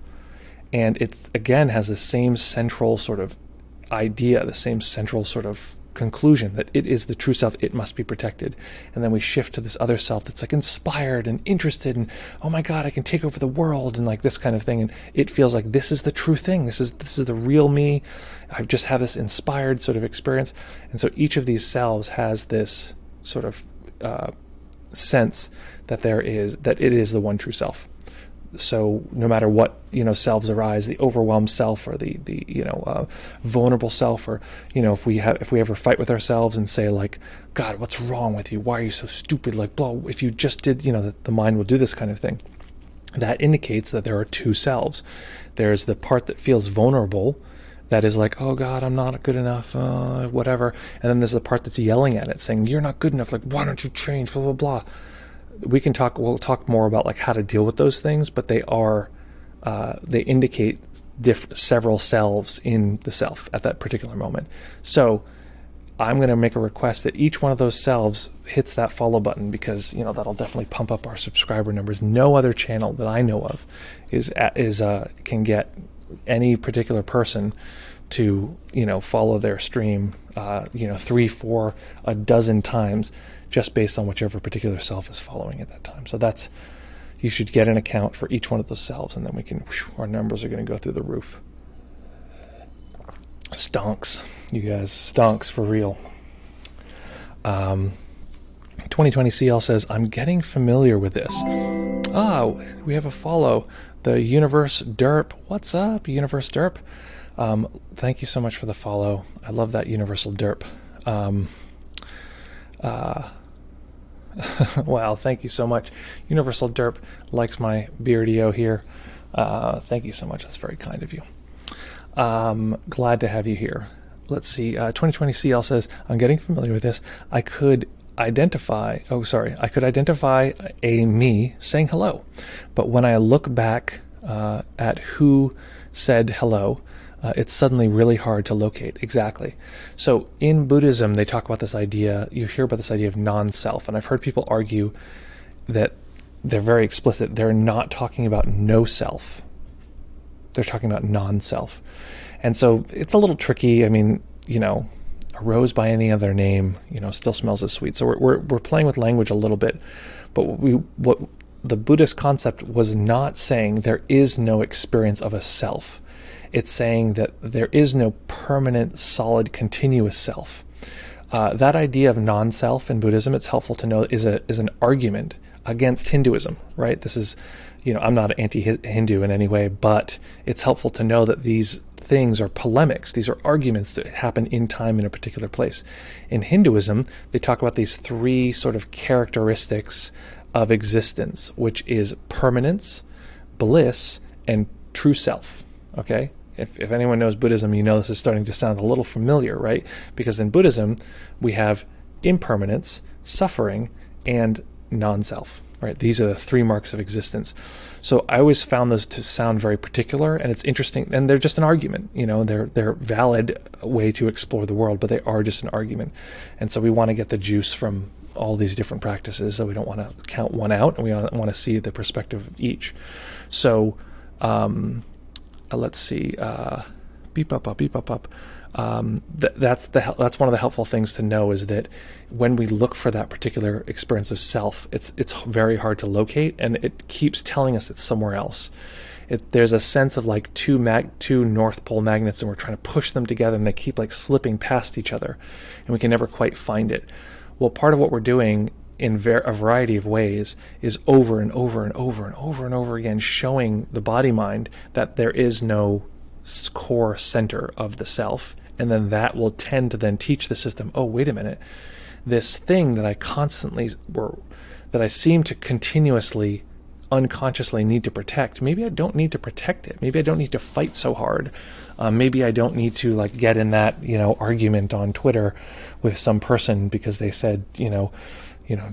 S1: And it, again, has the same central sort of idea, the same central sort of conclusion that it is the true self, it must be protected. And then we shift to this other self that's like inspired and interested and, oh my God, I can take over the world and like this kind of thing. And it feels like this is the true thing. This is the real me. I just have this inspired sort of experience. And so each of these selves has this sort of sense that it is the one true self. So no matter what selves arise, the overwhelmed self or the vulnerable self, or if we ever fight with ourselves and say like, God, what's wrong with you? Why are you so stupid? Like, blah. If you just did, the mind will do this kind of thing. That indicates that there are two selves. There's the part that feels vulnerable, that is like, oh God, I'm not good enough, whatever. And then there's the part that's yelling at it, saying, you're not good enough. Like, why don't you change? Blah blah blah. we'll talk more about like how to deal with those things, but they indicate several selves in the self at that particular moment. So I'm going to make a request that each one of those selves hits that follow button, because that'll definitely pump up our subscriber numbers. No other channel that I know of can get any particular person to follow their stream 3, 4, a dozen times just based on whichever particular self is following at that time. So you should get an account for each one of those selves, and then our numbers are going to go through the roof. Stonks, you guys, stonks for real. 2020 CL says, I'm getting familiar with this. We have a follow. The Universe Derp. What's up, Universe Derp? Thank you so much for the follow. I love that Universal Derp. Wow, thank you so much. Universal Derp likes my beardio here. Thank you so much. That's very kind of you. Glad to have you here. Let's see. 2020 CL says, I'm getting familiar with this. I could identify a me saying hello, but when I look back at who said hello, it's suddenly really hard to locate. Exactly. So in Buddhism, they talk about this idea, you hear about this idea of non-self, and I've heard people argue that they're very explicit. They're not talking about no self. They're talking about non-self. And so it's a little tricky. I mean, a rose by any other name, still smells as sweet. So we're playing with language a little bit. But what the Buddhist concept was not saying there is no experience of a self. It's saying that there is no permanent, solid, continuous self. That idea of non-self in Buddhism, it's helpful to know, is an argument against Hinduism, right? This is, I'm not anti-Hindu in any way, but it's helpful to know that these things are polemics. These are arguments that happen in time in a particular place. In Hinduism, they talk about these 3 sort of characteristics of existence, which is permanence, bliss, and true self. Okay? If anyone knows Buddhism, this is starting to sound a little familiar, right? Because in Buddhism, we have impermanence, suffering, and non-self, right? These are the 3 marks of existence. So I always found those to sound very particular, and it's interesting, and they're just an argument. They're valid way to explore the world, but they are just an argument. And so we want to get the juice from all these different practices, so we don't want to count one out, and we want to see the perspective of each. So let's see, beep up. That's one of the helpful things to know, is that when we look for that particular experience of self, it's very hard to locate, and it keeps telling us it's somewhere else. There's a sense of like two North Pole magnets, and we're trying to push them together, and they keep like slipping past each other, and we can never quite find it. Well, part of what we're doing in a variety of ways is over and over and over and over and over again showing the body-mind that there is no core center of the self, and then that will tend to then teach the system, oh, wait a minute, this thing that I seem to continuously, unconsciously need to protect, maybe I don't need to protect it. Maybe I don't need to fight so hard. Maybe I don't need to like get in that argument on Twitter with some person because they said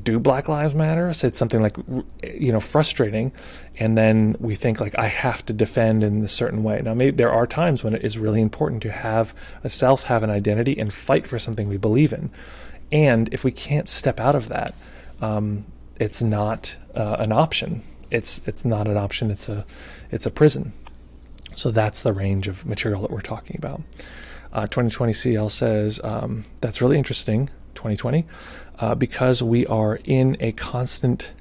S1: do Black Lives Matter? Said something like, frustrating, and then we think like I have to defend in a certain way. Now, maybe there are times when it is really important to have a self, have an identity, and fight for something we believe in. And if we can't step out of that, it's not an option. It's not an option. It's a prison. So that's the range of material that we're talking about. 2020 CL says that's really interesting. 2020. Because we are in a constant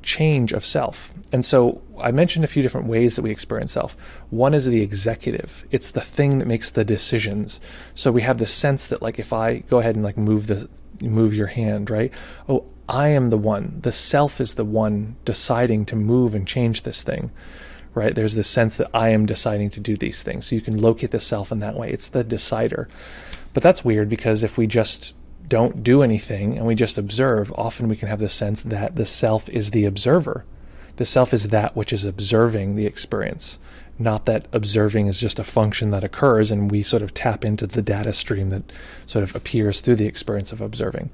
S1: change of self. And so I mentioned a few different ways that we experience self. One is the executive. It's the thing that makes the decisions. So we have the sense that like if I go ahead and like move your hand, right? Oh, I am the one. The self is the one deciding to move and change this thing, right? There's this sense that I am deciding to do these things. So you can locate the self in that way. It's the decider. But that's weird, because if we just don't do anything and we just observe, often we can have the sense that the self is the observer. The self is that which is observing the experience, not that observing is just a function that occurs and we sort of tap into the data stream that sort of appears through the experience of observing.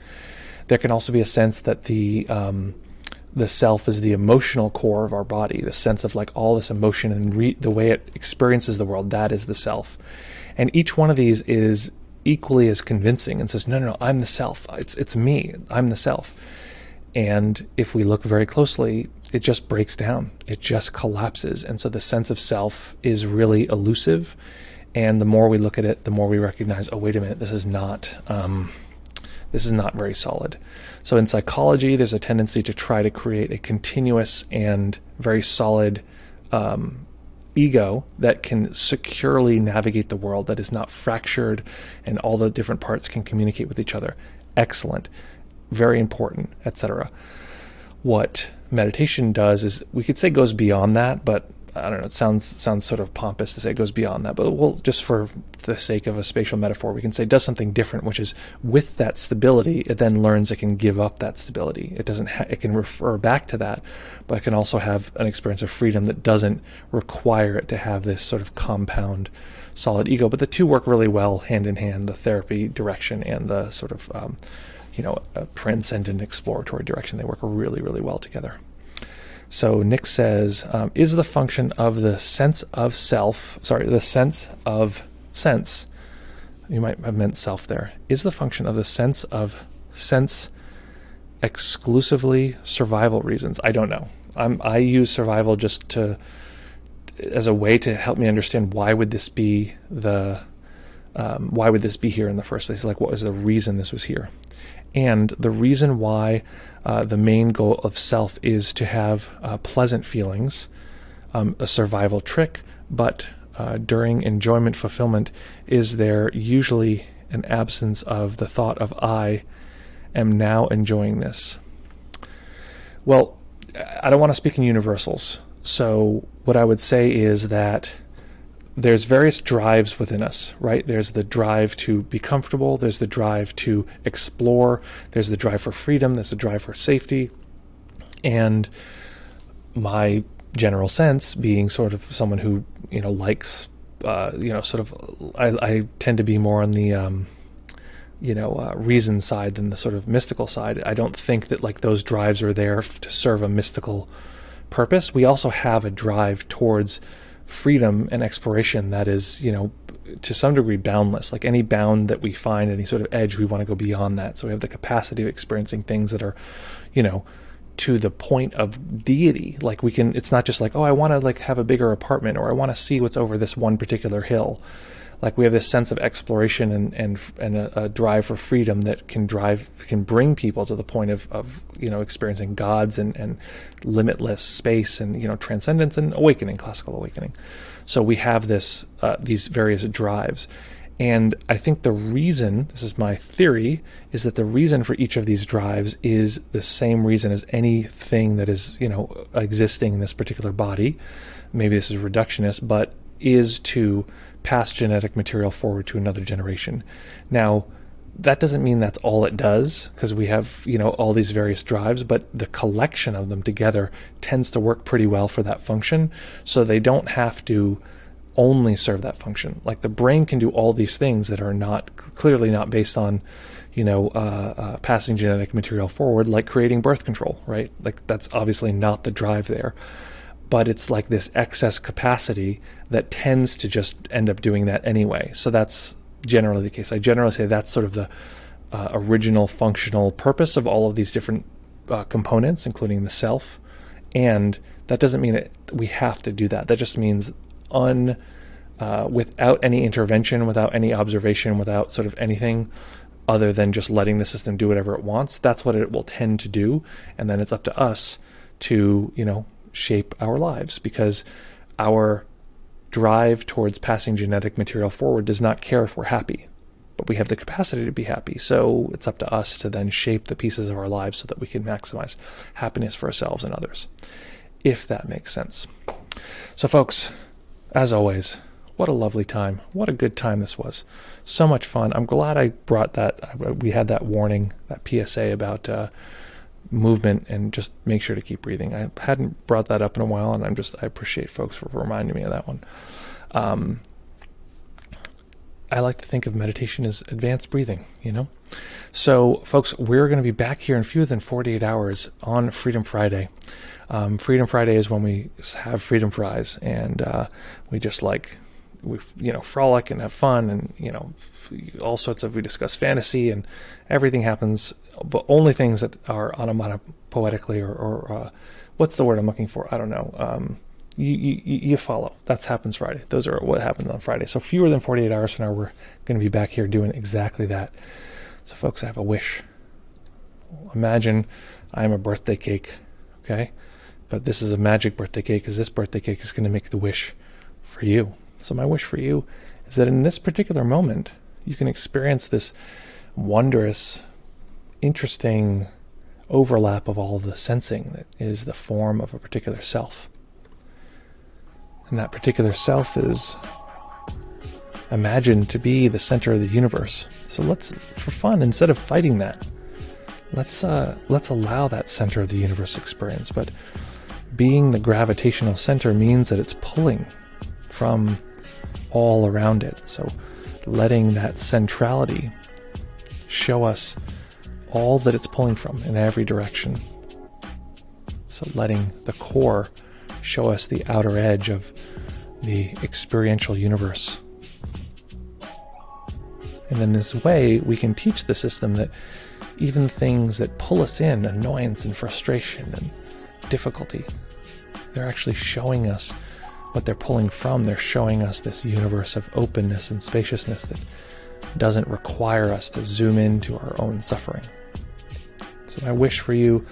S1: There can also be a sense that the the self is the emotional core of our body, the sense of like all this emotion and the way it experiences the world. That is the self. And each one of these is equally as convincing and says, no, I'm the self. It's me. I'm the self. And if we look very closely, it just breaks down. It just collapses. And so the sense of self is really elusive. And the more we look at it, the more we recognize, oh, wait a minute, this is not very solid. So in psychology, there's a tendency to try to create a continuous and very solid ego that can securely navigate the world, that is not fractured and all the different parts can communicate with each other. Excellent, very important, etc. What meditation does is, we could say goes beyond that, but I don't know, it sounds sort of pompous to say it goes beyond that, but we'll, just for the sake of a spatial metaphor, we can say it does something different, which is with that stability, it then learns it can give up that stability. It doesn't it can refer back to that, but it can also have an experience of freedom that doesn't require it to have this sort of compound solid ego. But the two work really well hand in hand, the therapy direction and the sort of transcendent exploratory direction. They work really, really well together. So Nick says, is the function of the sense of self, the sense of sense, you might have meant self there, is the function of the sense of sense exclusively survival reasons? I don't know. I use survival just as a way to help me understand why would this be here in the first place? Like, what was the reason this was here? And the reason why the main goal of self is to have pleasant feelings, a survival trick, but during enjoyment fulfillment, is there usually an absence of the thought of I am now enjoying this. Well, I don't want to speak in universals. So what I would say is that there's various drives within us, right? There's the drive to be comfortable. There's the drive to explore. There's the drive for freedom. There's the drive for safety. And my general sense, being sort of someone who, likes, I tend to be more on the, reason side than the sort of mystical side. I don't think that like those drives are there to serve a mystical purpose. We also have a drive towards freedom and exploration that is, to some degree boundless. Like any bound that we find, any sort of edge, we want to go beyond that. So we have the capacity of experiencing things that are, to the point of deity. Like it's not just like, oh, I want to like have a bigger apartment, or I want to see what's over this one particular hill. Like we have this sense of exploration and a drive for freedom that can bring people to the point of experiencing gods and limitless space and transcendence and awakening, classical awakening. So we have these various drives, and I think the reason, this is my theory, is that the reason for each of these drives is the same reason as anything that is existing in this particular body. Maybe this is reductionist, but is to pass genetic material forward to another generation. Now, that doesn't mean that's all it does, because we have, all these various drives, but the collection of them together tends to work pretty well for that function, so they don't have to only serve that function. Like the brain can do all these things that are clearly not based on, passing genetic material forward, like creating birth control, right? Like that's obviously not the drive there. But it's like this excess capacity that tends to just end up doing that anyway. So that's generally the case. I generally say that's sort of the original functional purpose of all of these different components, including the self. And that doesn't mean we have to do that. That just means without any intervention, without any observation, without sort of anything other than just letting the system do whatever it wants, that's what it will tend to do. And then it's up to us to, shape our lives, because our drive towards passing genetic material forward does not care if we're happy, but we have the capacity to be happy. So it's up to us to then shape the pieces of our lives so that we can maximize happiness for ourselves and others, if that makes sense. So folks, as always, what a lovely time. What a good time this was. So much fun. I'm glad I brought we had that warning, that PSA about movement, and just make sure to keep breathing. I hadn't brought that up in a while, and I appreciate folks for reminding me of that one. I like to think of meditation as advanced breathing, you know? So, folks, we're going to be back here in fewer than 48 hours on Freedom Friday. Freedom Friday is when we have freedom fries, and we just frolic and have fun, and all sorts of, we discuss fantasy, and everything happens, but only things that are onomatopoetically or what's the word I'm looking for? I don't know. You follow. That happens Friday. Those are what happens on Friday. So fewer than 48 hours from now, we're going to be back here doing exactly that. So folks, I have a wish. Imagine I'm a birthday cake, okay? But this is a magic birthday cake, because this birthday cake is going to make the wish for you. So my wish for you is that in this particular moment, you can experience this wondrous, interesting overlap of all of the sensing that is the form of a particular self. And that particular self is imagined to be the center of the universe. So let's, for fun, instead of fighting that, let's allow that center of the universe experience. But being the gravitational center means that it's pulling from all around it. So letting that centrality show us all that it's pulling from in every direction. So letting the core show us the outer edge of the experiential universe. And in this way, we can teach the system that even things that pull us in, annoyance and frustration and difficulty, they're actually showing us what they're pulling from. They're showing us this universe of openness and spaciousness that doesn't require us to zoom into our own suffering. So my wish for you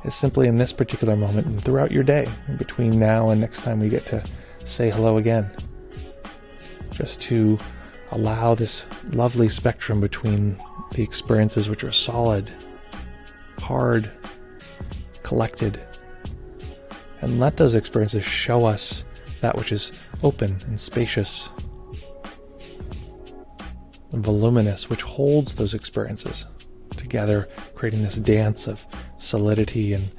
S1: is simply in this particular moment and throughout your day, in between now and next time we get to say hello again, just to allow this lovely spectrum between the experiences which are solid, hard, collected, and let those experiences show us that which is open and spacious and voluminous, which holds those experiences together, creating this dance of solidity and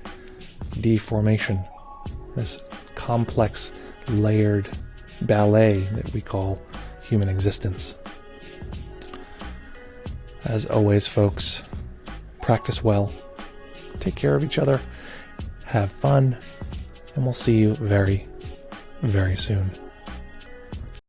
S1: deformation, this complex, layered ballet that we call human existence. As always, folks, practice well, take care of each other, have fun, and we'll see you very, very soon.